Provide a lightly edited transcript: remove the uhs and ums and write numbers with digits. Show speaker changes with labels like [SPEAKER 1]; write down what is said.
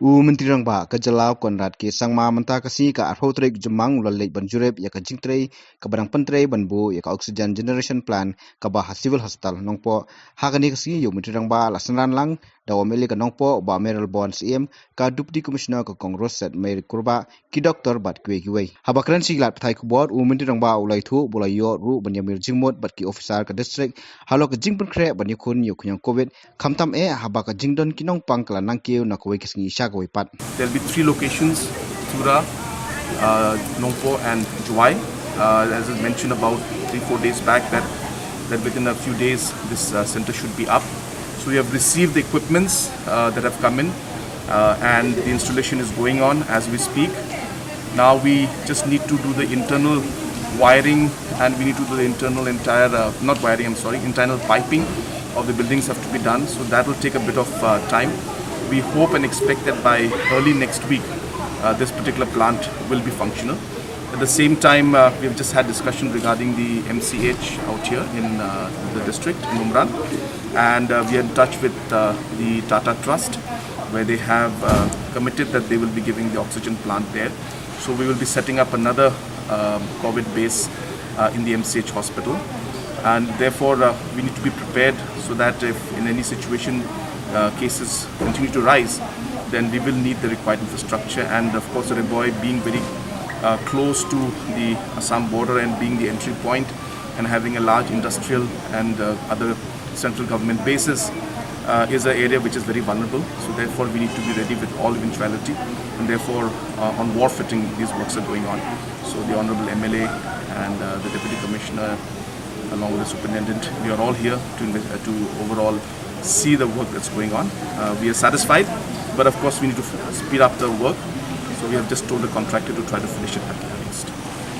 [SPEAKER 1] Menteri Rangba ke Jelau Konrad ke Sangma Menta Kasi ka Arhotrek Jemang Ulalek Banjurep ya ka Jingtrei ka Badang Pentrei Banbu ya ka Oxygen Generation Plan ka Bah Civil Hospital Nongpo Hagani Kasi yu Menteri Rangba Lasanan Lang dawa meli ka Nongpo ba Meral Bonds CM ka Deputy Commissioner ka Kongros Set Mer Kurba ki Doktor Bat Kwe Kiwei Habakran Siglat Pathai Kubor Menteri Rangba Ulai Thu Bulai Yo Ru Banyamir Jingmot Bat ki Officer ka District Halo ka Jingpen Kre Banyukun yu Kunyang Covid Kamtam habaka Jingdon Kinong Pang Kala Nangkiu na Kuwei Kisngi Pat.
[SPEAKER 2] There'll be 3 locations, Tura, Nongpo and Juwai. As I mentioned about 3-4 days back that within a few days this center should be up. So we have received the equipments that have come in and the installation is going on as we speak. Now we just need to do the internal wiring and we need to do the internal internal piping of the buildings have to be done. So that will take a bit of time. We hope and expect that by early next week, this particular plant will be functional. At the same time, we have just had discussion regarding the MCH out here in the district, in Umran. And we are in touch with the Tata Trust, where they have committed that they will be giving the oxygen plant there. So we will be setting up another COVID base in the MCH hospital. And therefore, we need to be prepared so that if in any situation cases continue to rise, then we will need the required infrastructure. And of course, Reboy being very close to the Assam border and being the entry point and having a large industrial and other central government bases is an area which is very vulnerable. So therefore, we need to be ready with all eventuality. And therefore, on war fitting, these works are going on. So the Honorable MLA and the Deputy Commissioner, along with the Superintendent, we are all here to overall see the work that's going on. We are satisfied, but of course we need to speed up the work. So we have just told the contractor to try to finish it.